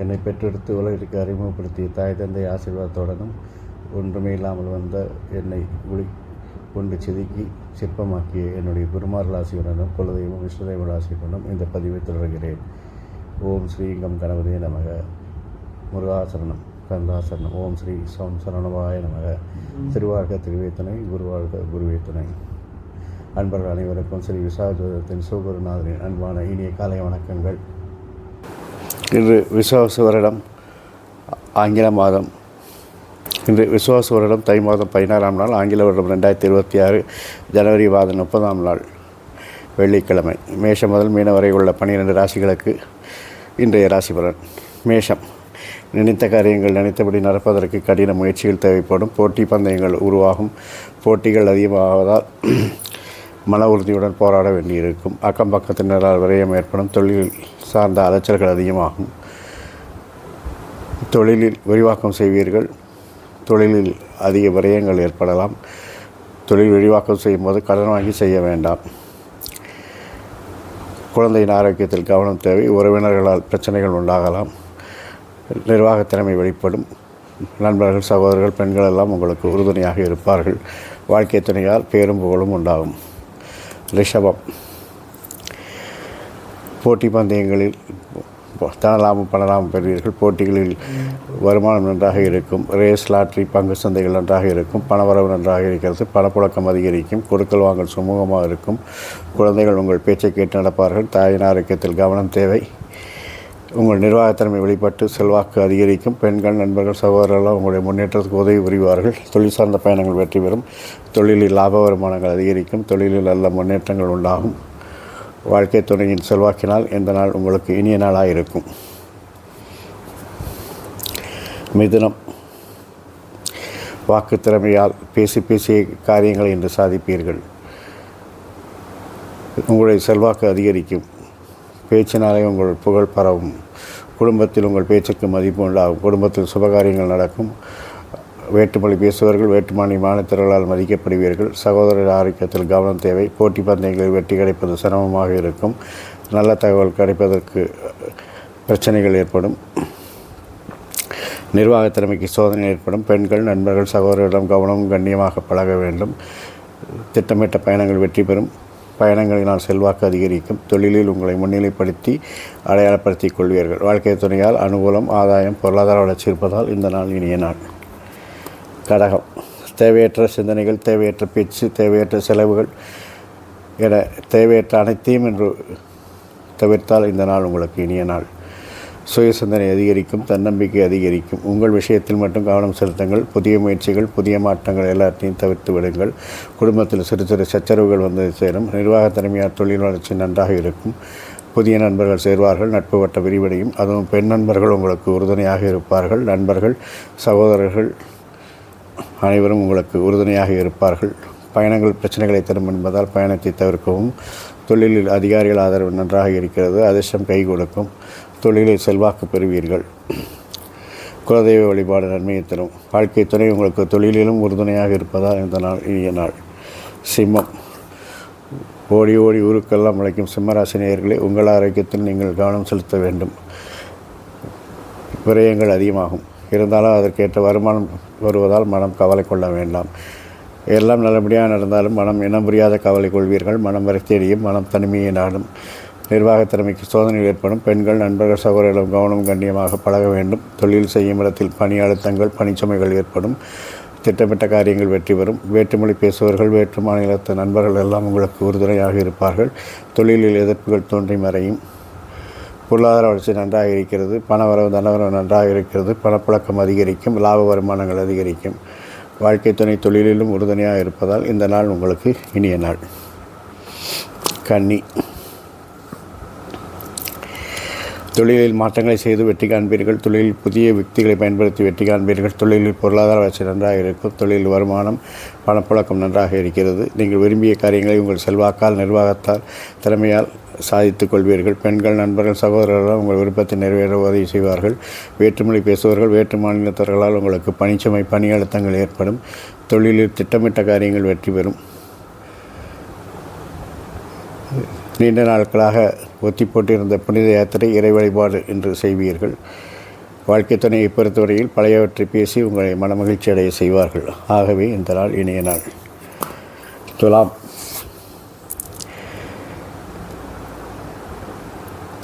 என்னை பெற்றெடுத்து உலகிற்கு அறிமுகப்படுத்திய தாய் தந்தை ஆசீர்வாதத்துடனும் ஒன்றுமே இல்லாமல் வந்த என்னை ஒளி கொண்டு செதுக்கி சிற்பமாக்கிய என்னுடைய குருமார்கள் ஆசியுடனும் குலதெய்வம் விஷ்ணுதெய்வ ஆசியுடனும் இந்த பதிவை தொடர்கிறேன். ஓம் ஸ்ரீங்கம் கணபதியே நமக, முருகாசரணம் கந்தாசரணம், ஓம் ஸ்ரீ சரணவாய நமக. திருவாழ்க திருவே துணை, குருவாழ்க குருவே துணை. அன்பர்கள் அனைவருக்கும் ஸ்ரீ விசாஜோதத்தின் சிவகுருநாதரின் அன்பான இனிய காலை வணக்கங்கள். இன்று விசுவாச வருடம் ஆங்கில மாதம். இன்று விசுவாச வருடம் தை மாதம் 16ஆம் நாள், ஆங்கில வருடம் 2026 ஜனவரி மாதம் 30ஆம் நாள் வெள்ளிக்கிழமை. மேஷம் முதல் மீன வரை உள்ள 12 ராசிகளுக்கு இன்றைய ராசி பலன். மேஷம், நினைத்த காரியங்கள் நினைத்தபடி நடப்பதற்கு கடின முயற்சிகள் தேவைப்படும். போட்டி பந்தயங்கள் உருவாகும். போட்டிகள் அதிகமாவதால் மன உறுதியுடன் போராட வேண்டியிருக்கும். அக்கம் பக்கத்தினரால் விரயம் ஏற்படும். தொழில் சார்ந்த அலைச்சல்கள் அதிகமாகும். தொழிலில் விரிவாக்கம் செய்வீர்கள். தொழிலில் அதிக விரயங்கள் ஏற்படலாம். தொழில் விரிவாக்கம் செய்யும் போது கடன் வாங்கி செய்ய வேண்டாம். குழந்தையின் ஆரோக்கியத்தில் கவனம் தேவை. உறவினர்களால் பிரச்சனைகள் உண்டாகலாம். நிர்வாக திறமை வெளிப்படும். நண்பர்கள், சகோதரர்கள், பெண்கள் எல்லாம் உங்களுக்கு உறுதுணையாக இருப்பார்கள். வாழ்க்கை துணையால் பேரும் புகழும் உண்டாகும். ரிஷபம், போட்டி பந்தயங்களில் தனலாபம் பணலாபம் பெறுவீர்கள். போட்டிகளில் வருமானம் நன்றாக இருக்கும். ரேஸ், லாட்ரி, பங்கு சந்தைகள் நன்றாக இருக்கும். பணவரவு நன்றாக இருக்கிறது. பணப்புழக்கம் அதிகரிக்கும். கொடுக்கல் வாங்கல் சுமூகமாக இருக்கும். குழந்தைகள் உங்கள் பேச்சை கேட்டு நடப்பார்கள். தாயின் ஆரோக்கியத்தில் கவனம் தேவை. உங்கள் நிர்வாகத்திறமை வெளிப்பட்டு செல்வாக்கு அதிகரிக்கும். பெண்கள், நண்பர்கள், சகோதரர்கள் உங்களுடைய முன்னேற்றத்துக்கு உதவி புரிவார்கள். தொழில் சார்ந்த பயணங்கள் வெற்றி பெறும். தொழிலில் லாப வருமானங்கள் அதிகரிக்கும். தொழிலில் நல்ல முன்னேற்றங்கள் உண்டாகும். வாழ்க்கை துணையின் செல்வாக்கினால் இந்த நாள் உங்களுக்கு இனிய நாளாக இருக்கும். மிதுனம், வாக்கு திறமையால் பேசிய காரியங்களை இன்று சாதிப்பீர்கள். உங்களுடைய செல்வாக்கு அதிகரிக்கும். பேச்சினாலே உங்கள் புகழ் பரவும். குடும்பத்தில் உங்கள் பேச்சுக்கு மதிப்பு உண்டாகும். குடும்பத்தில் சுபகாரியங்கள் நடக்கும். வேற்றுமொழி பேசுபவர்கள் வேற்றுமொழி மாநிலத்தினர்களால் மதிக்கப்படுவீர்கள். சகோதரர் ஆரோக்கியத்தில் கவனம் தேவை. போட்டி பந்தயங்களில் வெற்றி கிடைப்பது சிரமமாக இருக்கும். நல்ல தகவல் கிடைப்பதற்கு பிரச்சனைகள் ஏற்படும். நிர்வாக திறமைக்கு சோதனை ஏற்படும். பெண்கள், நண்பர்கள், சகோதரர்களிடம் கவனமும் கண்ணியமாக பழக வேண்டும். திட்டமிட்ட பயணங்கள் வெற்றி பெறும். பயணங்களினால் செல்வாக்கு அதிகரிக்கும். தொழிலில் உங்களை முன்னிலைப்படுத்தி அடையாளப்படுத்திக் கொள்வீர்கள். வாழ்க்கை துணையால் அனுகூலம், ஆதாயம், பொருளாதார வளர்ச்சி இருப்பதால் இந்த நாள் இனிய நாள். கடகம், தேவையற்ற சிந்தனைகள், தேவையற்ற பேச்சு, தேவையற்ற செலவுகள் என தேவையற்ற அனைத்தையும் என்று தவிர்த்தால் இந்த நாள் உங்களுக்கு இனிய நாள். சுய சிந்தனை அதிகரிக்கும். தன்னம்பிக்கை அதிகரிக்கும். உங்கள் விஷயத்தில் மட்டும் கவனம் செலுத்துங்கள். புதிய முயற்சிகள், புதிய மாற்றங்கள் எல்லாத்தையும் தவிர்த்து விடுங்கள். குடும்பத்தில் சிறு சிறு சச்சரவுகள் வந்து சேரும். நிர்வாக திறமையால் தொழில் வளர்ச்சி நன்றாக இருக்கும். புதிய நண்பர்கள் சேர்வார்கள். நட்பு வட்ட விரிவடையும். அதுவும் பெண் நண்பர்கள் உங்களுக்கு உறுதுணையாக இருப்பார்கள். நண்பர்கள், சகோதரர்கள் அனைவரும் உங்களுக்கு உறுதுணையாக இருப்பார்கள். பயணங்கள் பிரச்சனைகளை தரும் என்பதால் பயணத்தை தவிர்க்கவும். தொழிலில் அதிகாரிகள் ஆதரவு நன்றாக இருக்கிறது. அதிர்ஷ்டம் கை கொடுக்கும். தொழிலில் செல்வாக்கு பெறுவீர்கள். குலதெய்வ வழிபாடு நன்மையை தரும். வாழ்க்கை துணை உங்களுக்கு தொழிலிலும் உறுதுணையாக இருப்பதால் இந்த நாள் இனிய நாள். சிம்மம், ஓடி ஓடி ஊருக்கெல்லாம் முளைக்கும் சிம்மராசி நேயர்களே, உங்கள் ஆரோக்கியத்தில் நீங்கள் கவனம் செலுத்த வேண்டும். விரயங்கள் அதிகமாகும். இருந்தாலும் அதற்கேற்ற வருமானம் வருவதால் மனம் கவலை கொள்ள வேண்டாம். எல்லாம் நல்லபடியாக நடந்தாலும் மனம் இனம் புரியாத கவலை கொள்வீர்கள். மனம் வருத்தேடியும் மனம் தனிமையை நாடும். நிர்வாக திறமைக்கு சோதனை ஏற்படும். பெண்கள், நண்பர்கள், சகோதரர்களும் கவனம் கண்ணியமாக பழக வேண்டும். தொழில் செய்யும் இடத்தில் பணி அழுத்தங்கள், பணிச்சுமைகள் ஏற்படும். திட்டமிட்ட காரியங்கள் வெற்றி பெறும். வேற்றுமொழி பேசுபவர்கள், வேற்று மாநிலத்து நண்பர்கள் எல்லாம் உங்களுக்கு உறுதுணையாக இருப்பார்கள். தொழிலில் எதிர்ப்புகள் தோன்றி மறையும். பொருளாதார வளர்ச்சி நன்றாக இருக்கிறது. பணவரவு, தனவரவு நன்றாக இருக்கிறது. பணப்புழக்கம் அதிகரிக்கும். லாப வருமானங்கள் அதிகரிக்கும். வாழ்க்கை துணை தொழிலிலும் உறுதுணையாக இருப்பதால் இந்த நாள் உங்களுக்கு இனிய நாள். கன்னி, தொழிலில் மாற்றங்களை செய்து வெற்றி காண்பீர்கள். தொழிலில் புதிய யுக்திகளை பயன்படுத்தி வெற்றி காண்பீர்கள். தொழிலில் பொருளாதார வளர்ச்சி நன்றாக இருக்கும். தொழில் வருமானம், பணப்புழக்கம் நன்றாக இருக்கிறது. நீங்கள் விரும்பிய காரியங்களை உங்கள் செல்வாக்கால், நிர்வாகத்தால், திறமையால் சாதித்துக் கொள்வீர்கள். பெண்கள், நண்பர்கள், சகோதரர்கள் உங்கள் விருப்பத்தை நிறைவேற உதவி செய்வார்கள். வேற்றுமொழி பேசுபவர்கள், வேற்று மாநிலத்தவர்களால் உங்களுக்கு பணிச்சுமை, பணி அழுத்தங்கள் ஏற்படும். தொழிலில் திட்டமிட்ட காரியங்கள் வெற்றி பெறும். நீண்ட நாட்களாக ஒத்தி போட்டிருந்த புனித யாத்திரை, இறை வழிபாடு என்று செய்வீர்கள். வாழ்க்கை துணையை பொறுத்தவரையில் பழையவற்றை பேசி உங்களை மனமகிழ்ச்சி அடைய செய்வார்கள். ஆகவே இந்த நாள் இனிய நாள். துலாம்.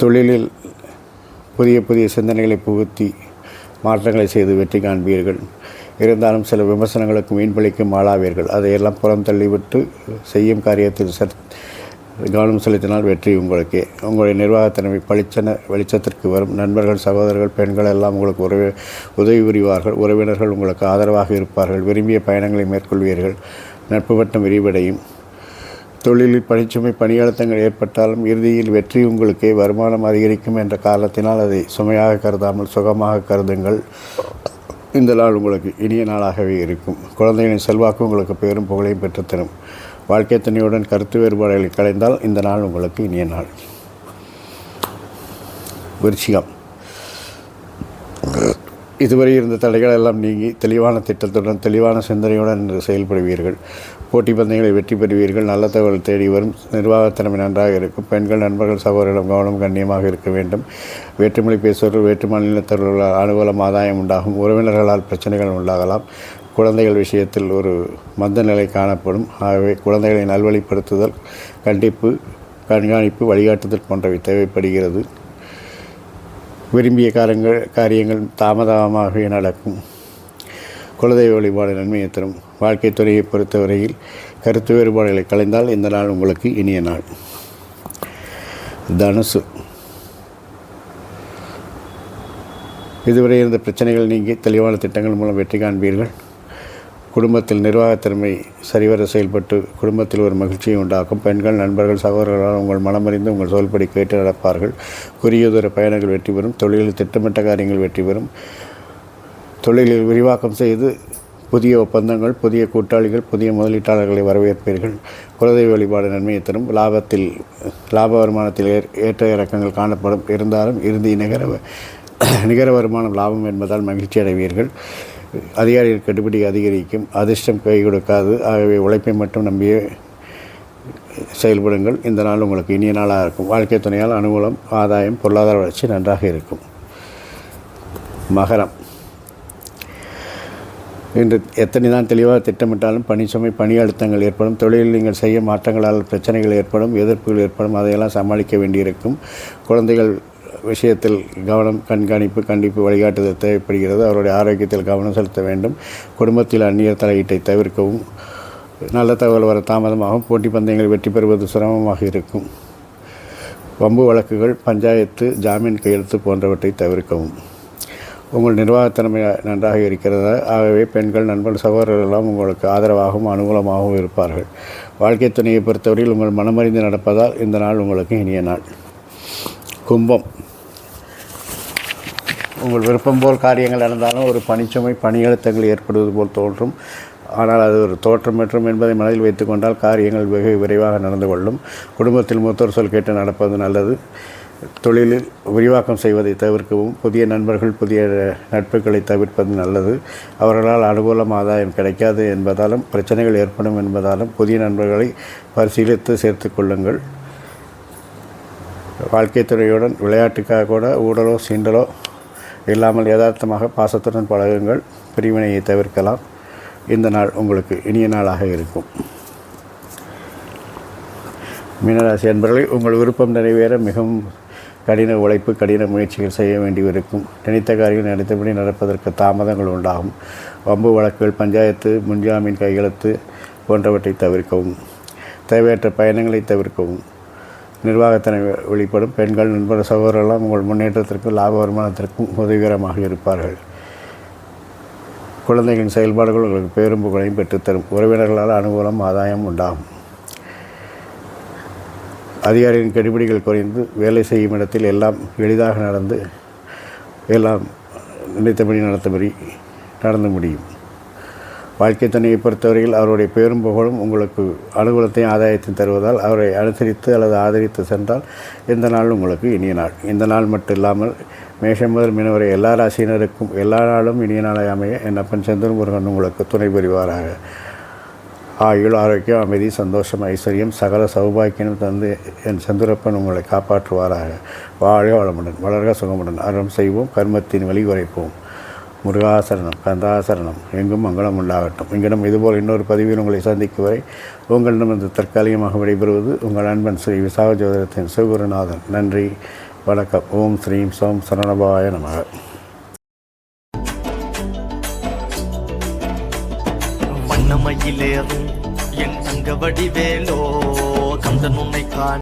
தொழிலில் புதிய புதிய சிந்தனைகளை புகுத்தி மாற்றங்களை செய்து வெற்றி காண்பீர்கள். இருந்தாலும் சில விமர்சனங்களுக்கு மீன்பளிக்கும் ஆளாவீர்கள். அதையெல்லாம் புறம் தள்ளிவிட்டு செய்யும் காரியத்தில் கவனம் செலுத்தினால் வெற்றி உங்களுக்கே. உங்களுடைய நிர்வாகத்திறமை வெளிச்சத்திற்கு வரும். நண்பர்கள், சகோதரர்கள், பெண்கள் எல்லாம் உங்களுக்கு உதவி புரிவார்கள். உறவினர்கள் உங்களுக்கு ஆதரவாக இருப்பார்கள். விரும்பிய பயணங்களை மேற்கொள்வீர்கள். நட்பு வட்டம் விரிவடையும். தொழிலில் பணிச்சுமை, பணியழுத்தங்கள் ஏற்பட்டாலும் இறுதியில் வெற்றி உங்களுக்கே. வருமானம் அதிகரிக்கும் என்ற காரணத்தினால் அதை சுமையாக கருதாமல் சுகமாக கருதுங்கள். இந்த நாள் உங்களுக்கு இனிய நாளாகவே இருக்கும். குழந்தைகளின் செல்வாக்கு உங்களுக்கு பெரும் புகழையும் பெற்றுத்தரும். வாழ்க்கை துணையுடன் கருத்து வேறுபாடுகளை களைந்தால் இந்த நாள் உங்களுக்கு இனிய நாள். விருச்சிகம். இதுவரை இருந்த தடைகள் எல்லாம் நீங்கி தெளிவான திட்டத்துடன் தெளிவான சிந்தனையுடன் செயல்படுவீர்கள். போட்டி பந்தயங்களை வெற்றி பெறுவீர்கள். நல்ல தகவல் தேடி வரும். நிர்வாகத்திறமை நன்றாக இருக்கும். பெண்கள், நண்பர்கள், சகோதரர்களிடம் கவனம் கண்ணியமாக இருக்க வேண்டும். வேற்றுமொழி பேசுபவர்கள், வேற்று மாநிலத்தவர்களால் அனுகூலம் ஆதாயம் உண்டாகும். உறவினர்களால் பிரச்சனைகள் உண்டாகலாம். குழந்தைகள் விஷயத்தில் ஒரு மந்த நிலை காணப்படும். ஆகவே குழந்தைகளை நல்வழிப்படுத்துதல், கண்காணிப்பு, வழிகாட்டுதல் போன்றவை தேவைப்படுகிறது. விரும்பிய காரியங்கள் தாமதமாகவே நடக்கும். குலதெய்வ வழிபாடு நன்மையை தரும். வாழ்க்கை துறையை பொறுத்தவரையில் கருத்து வேறுபாடுகளை களைந்தால் இந்த நாள் உங்களுக்கு இனிய நாள். தனுசு. இதுவரை இருந்த பிரச்சனைகள் நீங்கி தெளிவான திட்டங்கள் மூலம் வெற்றி காண்பீர்கள். குடும்பத்தில் நிர்வாகத்திறமை சரிவர செயல்பட்டு குடும்பத்தில் ஒரு மகிழ்ச்சியை உண்டாக்கும். பெண்கள், நண்பர்கள், சகோதரர்களால் உங்கள் மனமறிந்து உங்கள் சொல்படி கேட்டு நடப்பார்கள். குறுகிய தூர பயணங்கள் வெற்றி பெறும். தொழிலில் திட்டமிட்ட காரியங்கள் வெற்றி பெறும். தொழிலில் விரிவாக்கம் செய்து புதிய ஒப்பந்தங்கள், புதிய கூட்டாளிகள், புதிய முதலீட்டாளர்களை வரவேற்பீர்கள். குலதெய்வ வழிபாடு நன்மையை தரும். லாப வருமானத்தில் ஏற்ற இறக்கங்கள் காணப்படும். இருந்தாலும் இறுதி நிகர வருமானம் லாபம் என்பதால் மகிழ்ச்சி அடைவீர்கள். அதிகாரிகள் கட்டுப்படி அதிகரிக்கும். அதிர்ஷ்டம் கை கொடுக்காது. ஆகவே உழைப்பை மட்டும் நம்பியே செயல்படுங்கள். இந்த நாள் உங்களுக்கு இனிய நாளாக இருக்கும். வாழ்க்கை துணையால் அனுகூலம், ஆதாயம், பொருளாதார வளர்ச்சி நன்றாக இருக்கும். மகரம். இன்று எத்தனை தான் தெளிவாக திட்டமிட்டாலும் பணிச்சுமை, பணி அழுத்தங்கள் ஏற்படும். தொழிலில் நீங்கள் செய்ய மாற்றங்களால் பிரச்சனைகள் ஏற்படும், எதிர்ப்புகள் ஏற்படும். அதையெல்லாம் சமாளிக்க வேண்டியிருக்கும். குழந்தைகள் விஷயத்தில் கவனம், கண்டிப்பு, வழிகாட்டுதல் தேவைப்படுகிறது. அவருடைய ஆரோக்கியத்தில் கவனம் செலுத்த வேண்டும். குடும்பத்தில் அந்நியர் தலையீட்டை தவிர்க்கவும். நல்ல தகவல் வர தாமதமாகும். போட்டி பந்தயங்கள் வெற்றி பெறுவது சிரமமாக இருக்கும். வம்பு வழக்குகள், பஞ்சாயத்து, ஜாமீன் கையெழுத்து போன்றவற்றை தவிர்க்கவும். உங்கள் நிர்வாகத்திறமை நன்றாக இருக்கிறது. ஆகவே பெண்கள், நண்பர்கள், சகோதரர்கள் எல்லாம் உங்களுக்கு ஆதரவாகவும் அனுகூலமாகவும் இருப்பார்கள். வாழ்க்கை துணையை பொறுத்தவரையில் உங்கள் மனமறிந்து நடப்பதால் இந்த நாள் உங்களுக்கு இனிய நாள். கும்பம். உங்கள் விருப்பம் போல் காரியங்கள் நடந்தாலும் ஒரு பணிச்சுமை, பணி அழுத்தங்கள் ஏற்படுவது போல் தோன்றும். ஆனால் அது ஒரு தோற்றமற்றும் என்பதை மனதில் வைத்துக்கொண்டால் காரியங்கள் வெகு விரைவாக நடந்து கொள்ளும். குடும்பத்தில் மூத்தோர் சொல் கேட்டு நடப்பது நல்லது. தொழிலில் விரிவாக்கம் செய்வதை தவிர்க்கவும். புதிய நண்பர்கள், புதிய நட்புகளை தவிர்ப்பது நல்லது. அவர்களால் அனுகூலம், ஆதாயம் கிடைக்காது என்பதாலும் பிரச்சனைகள் ஏற்படும் என்பதாலும் புதிய நண்பர்களை பரிசீலித்து சேர்த்து கொள்ளுங்கள். வாழ்க்கை துறையுடன் விளையாட்டுக்காக கூட ஊடலோ சீண்டலோ இல்லாமல் யதார்த்தமாக பாசத்துடன் பழகுங்கள். பிரிவினையை தவிர்க்கலாம். இந்த நாள் உங்களுக்கு இனிய நாளாக இருக்கும். மீனராசி அன்பர்களே, உங்கள் விருப்பம் நிறைவேற மிகவும் கடின உழைப்பு, கடின முயற்சிகள் செய்ய வேண்டியிருக்கும். நினைத்த காரியம் நினைத்தபடி நடப்பதற்கு தாமதங்கள் உண்டாகும். வம்பு வழக்குகள், பஞ்சாயத்து, முன்ஜாமீன் கையெழுத்து போன்றவற்றை தவிர்க்கவும். தேவையற்ற பயணங்களை தவிர்க்கவும். நிர்வாகத்தினை வெளிப்படும். பெண்கள், நண்பர், சகோதரர்களெல்லாம் உங்கள் முன்னேற்றத்திற்கும் லாப வருமானத்திற்கும் உதவிகரமாக இருப்பார்கள். குழந்தைகளின் செயல்பாடுகள் உங்களுக்கு பேரும் புகழையும் பெற்றுத்தரும். உறவினர்களால் அனுகூலம், ஆதாயம் உண்டாகும். அதிகாரிகளின் கெடுபிடிகள் குறைந்து வேலை செய்யும் இடத்தில் எல்லாம் எளிதாக நடந்து எல்லாம் நினைத்தபடி நடந்து முடியும். வாழ்க்கை துணையை பொறுத்தவரையில் அவருடைய பேரும் புகழும் உங்களுக்கு அனுகூலத்தையும் ஆதாயத்தையும் தருவதால் அவரை அனுசரித்து அல்லது ஆதரித்து சென்றால் இந்த நாள் உங்களுக்கு இனிய நாள். இந்த நாள் மட்டும் இல்லாமல் மேஷம் முதல் மீனம் வரை எல்லா ராசியினருக்கும் எல்லா நாளும் இனிய நாளாய் அமைய என் அப்பன் செந்தூர் முருகன் உங்களுக்கு துணை புரிவாராக. ஆயுள், ஆரோக்கியம், அமைதி, சந்தோஷம், ஐஸ்வர்யம், சகல சௌபாக்கியம் தந்து என் செந்தூரப்பன் உங்களை காப்பாற்றுவாராக. வாழ்க வளமுடன், வளர்க சுகமுடன், அறம் செய்வோம், கர்மத்தின் வழி குறைப்போம். முருகாசரணம், கந்தாசரணம், எங்கும் மங்களம் உண்டாகட்டும். இங்கிடம் இதுபோல் இன்னொரு பதிவில் உங்களை சந்திக்கும் வரை உங்களிடமிருந்து தற்காலிகமாக விடைபெறுவது உங்கள் அன்பன் ஸ்ரீ விசாக ஜோதிடத்தின் சிவகுருநாதன். நன்றி, வணக்கம். ஓம் ஸ்ரீம் சோம் சரணபாய நமக. வண்ணமயிலேறும் என் தங்க வடிவேலோ கந்தன் உன்னை காண